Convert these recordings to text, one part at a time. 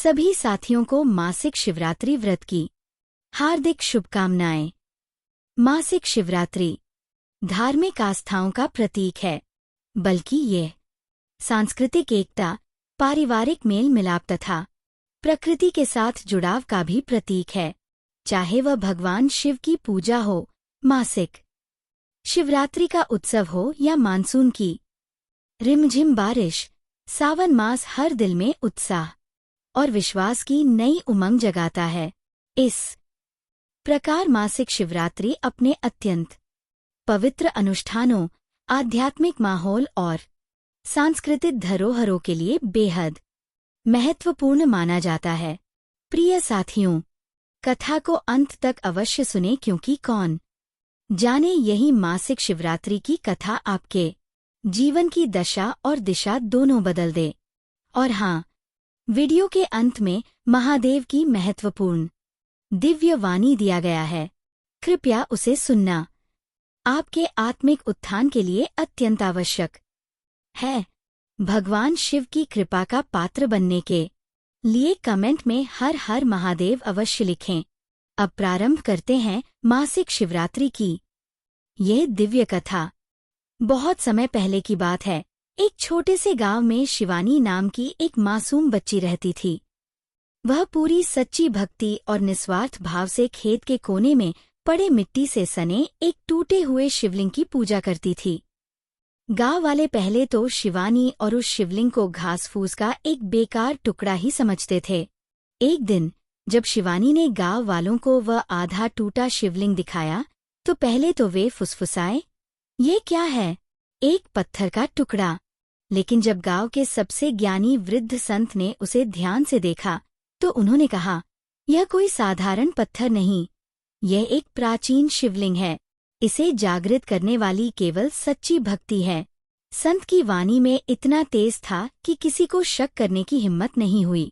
सभी साथियों को मासिक शिवरात्रि व्रत की हार्दिक शुभकामनाएं। मासिक शिवरात्रि धार्मिक आस्थाओं का प्रतीक है, बल्कि ये सांस्कृतिक एकता, पारिवारिक मेल मिलाप तथा प्रकृति के साथ जुड़ाव का भी प्रतीक है। चाहे वह भगवान शिव की पूजा हो, मासिक शिवरात्रि का उत्सव हो या मानसून की रिमझिम बारिश, सावन मास हर दिल में उत्साह और विश्वास की नई उमंग जगाता है। इस प्रकार मासिक शिवरात्रि अपने अत्यंत पवित्र अनुष्ठानों, आध्यात्मिक माहौल और सांस्कृतिक धरोहरों के लिए बेहद महत्वपूर्ण माना जाता है। प्रिय साथियों, कथा को अंत तक अवश्य सुने, क्योंकि कौन जाने यही मासिक शिवरात्रि की कथा आपके जीवन की दशा और दिशा दोनों बदल दे। और हाँ, वीडियो के अंत में महादेव की महत्वपूर्ण दिव्य वाणी दिया गया है, कृपया उसे सुनना आपके आत्मिक उत्थान के लिए अत्यंत आवश्यक है। भगवान शिव की कृपा का पात्र बनने के लिए कमेंट में हर हर महादेव अवश्य लिखें। अब प्रारंभ करते हैं मासिक शिवरात्रि की यह दिव्य कथा। बहुत समय पहले की बात है। एक छोटे से गांव में शिवानी नाम की एक मासूम बच्ची रहती थी। वह पूरी सच्ची भक्ति और निस्वार्थ भाव से खेत के कोने में पड़े मिट्टी से सने एक टूटे हुए शिवलिंग की पूजा करती थी। गांव वाले पहले तो शिवानी और उस शिवलिंग को घास फूस का एक बेकार टुकड़ा ही समझते थे। एक दिन जब शिवानी ने गांव वालों को वह आधा टूटा शिवलिंग दिखाया, तो पहले तो वे फुसफुसाए, ये क्या है? एक पत्थर का टुकड़ा। लेकिन जब गांव के सबसे ज्ञानी वृद्ध संत ने उसे ध्यान से देखा, तो उन्होंने कहा, यह कोई साधारण पत्थर नहीं, यह एक प्राचीन शिवलिंग है। इसे जागृत करने वाली केवल सच्ची भक्ति है। संत की वाणी में इतना तेज था कि किसी को शक करने की हिम्मत नहीं हुई।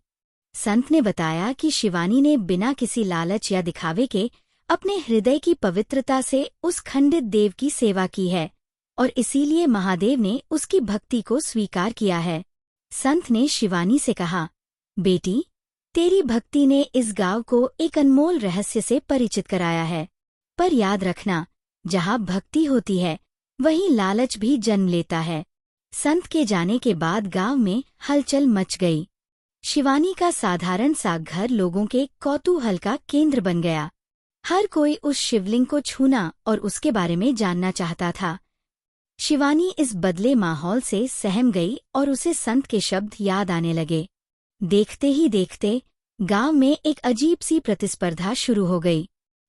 संत ने बताया कि शिवानी ने बिना किसी लालच या दिखावे के अपने हृदय की पवित्रता से उस खंडित देव की सेवा की है, और इसीलिए महादेव ने उसकी भक्ति को स्वीकार किया है। संत ने शिवानी से कहा, बेटी, तेरी भक्ति ने इस गांव को एक अनमोल रहस्य से परिचित कराया है। पर याद रखना, जहाँ भक्ति होती है, वहीं लालच भी जन्म लेता है। संत के जाने के बाद गांव में हलचल मच गई। शिवानी का साधारण सा घर लोगों के कौतूहल का केंद्र बन गया। हर कोई उस शिवलिंग को छूना और उसके बारे में जानना चाहता था। शिवानी इस बदले माहौल से सहम गई और उसे संत के शब्द याद आने लगे। देखते ही देखते गांव में एक अजीब सी प्रतिस्पर्धा शुरू हो गई।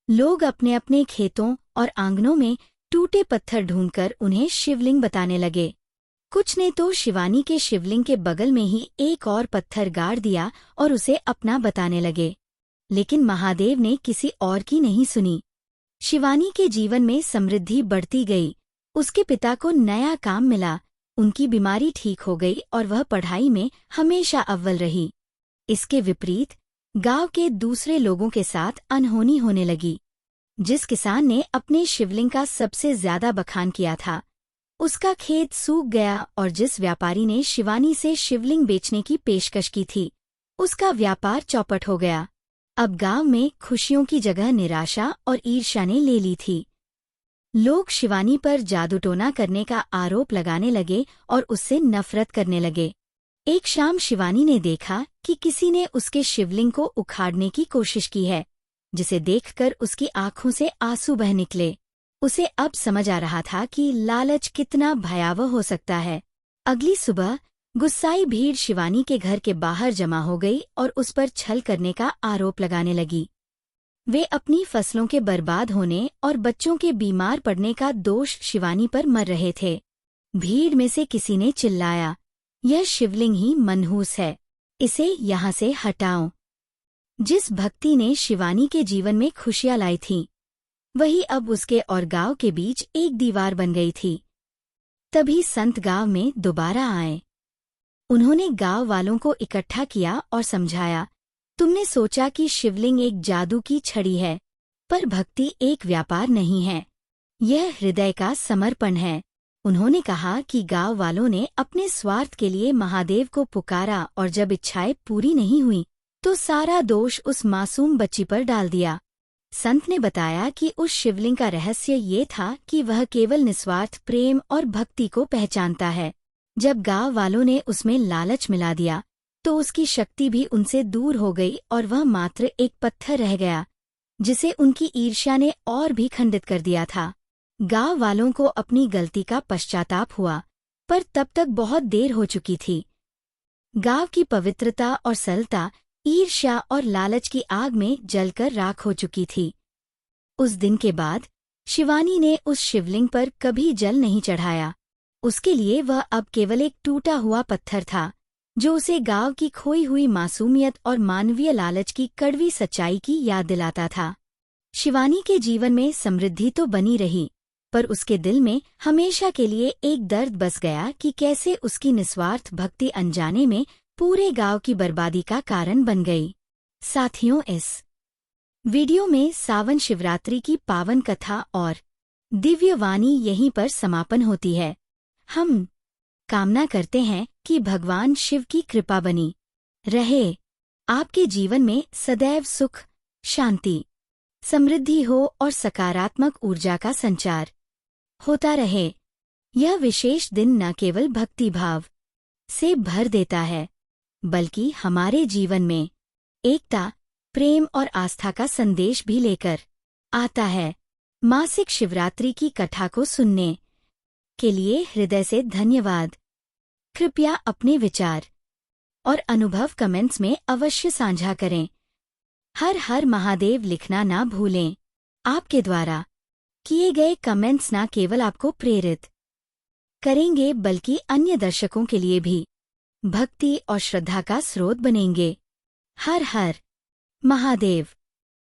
लोग अपने अपने खेतों और आंगनों में टूटे पत्थर ढूंढकर उन्हें शिवलिंग बताने लगे। कुछ ने तो शिवानी के शिवलिंग के बगल में ही एक और पत्थर गाड़ दिया और उसे अपना बताने लगे। लेकिन महादेव ने किसी और की नहीं सुनी। शिवानी के जीवन में समृद्धि बढ़ती गई। उसके पिता को नया काम मिला, उनकी बीमारी ठीक हो गई और वह पढ़ाई में हमेशा अव्वल रही। इसके विपरीत गांव के दूसरे लोगों के साथ अनहोनी होने लगी। जिस किसान ने अपने शिवलिंग का सबसे ज्यादा बखान किया था, उसका खेत सूख गया, और जिस व्यापारी ने शिवानी से शिवलिंग बेचने की पेशकश की थी, उसका व्यापार चौपट हो गया। अब गांव में खुशियों की जगह निराशा और ईर्ष्या ने ले ली थी। लोग शिवानी पर जादूटोना करने का आरोप लगाने लगे और उससे नफरत करने लगे। एक शाम शिवानी ने देखा कि किसी ने उसके शिवलिंग को उखाड़ने की कोशिश की है, जिसे देखकर उसकी आंखों से आंसू बह निकले। उसे अब समझ आ रहा था कि लालच कितना भयावह हो सकता है। अगली सुबह गुस्साई भीड़ शिवानी के घर के बाहर जमा हो गई और उस पर छल करने का आरोप लगाने लगी। वे अपनी फसलों के बर्बाद होने और बच्चों के बीमार पड़ने का दोष शिवानी पर मर रहे थे। भीड़ में से किसी ने चिल्लाया, यह शिवलिंग ही मनहूस है, इसे यहाँ से हटाओ। जिस भक्ति ने शिवानी के जीवन में खुशियां लाई थीं, वही अब उसके और गांव के बीच एक दीवार बन गई थी। तभी संत गांव में दोबारा आए। उन्होंने गांव वालों को इकट्ठा किया और समझाया, तुमने सोचा कि शिवलिंग एक जादू की छड़ी है, पर भक्ति एक व्यापार नहीं है, यह हृदय का समर्पण है। उन्होंने कहा कि गांव वालों ने अपने स्वार्थ के लिए महादेव को पुकारा, और जब इच्छाएं पूरी नहीं हुई तो सारा दोष उस मासूम बच्ची पर डाल दिया। संत ने बताया कि उस शिवलिंग का रहस्य ये था कि वह केवल निस्वार्थ प्रेम और भक्ति को पहचानता है। जब गांव वालों ने उसमें लालच मिला दिया तो उसकी शक्ति भी उनसे दूर हो गई और वह मात्र एक पत्थर रह गया, जिसे उनकी ईर्ष्या ने और भी खंडित कर दिया था। गांव वालों को अपनी गलती का पश्चाताप हुआ, पर तब तक बहुत देर हो चुकी थी। गांव की पवित्रता और सरलता ईर्ष्या और लालच की आग में जलकर राख हो चुकी थी। उस दिन के बाद शिवानी ने उस शिवलिंग पर कभी जल नहीं चढ़ाया। उसके लिए वह अब केवल एक टूटा हुआ पत्थर था, जो उसे गांव की खोई हुई मासूमियत और मानवीय लालच की कड़वी सच्चाई की याद दिलाता था। शिवानी के जीवन में समृद्धि तो बनी रही, पर उसके दिल में हमेशा के लिए एक दर्द बस गया कि कैसे उसकी निस्वार्थ भक्ति अनजाने में पूरे गांव की बर्बादी का कारण बन गई। साथियों, इस वीडियो में सावन शिवरात्रि की पावन कथा और दिव्य वाणी यहीं पर समापन होती है। हम कामना करते हैं कि भगवान शिव की कृपा बनी रहे, आपके जीवन में सदैव सुख, शांति, समृद्धि हो और सकारात्मक ऊर्जा का संचार होता रहे। यह विशेष दिन न केवल भक्ति भाव से भर देता है, बल्कि हमारे जीवन में एकता, प्रेम और आस्था का संदेश भी लेकर आता है। मासिक शिवरात्रि की कथा को सुनने के लिए हृदय से धन्यवाद। कृपया अपने विचार और अनुभव कमेंट्स में अवश्य साझा करें। हर हर महादेव लिखना ना भूलें। आपके द्वारा किए गए कमेंट्स न केवल आपको प्रेरित करेंगे, बल्कि अन्य दर्शकों के लिए भी भक्ति और श्रद्धा का स्रोत बनेंगे। हर हर महादेव।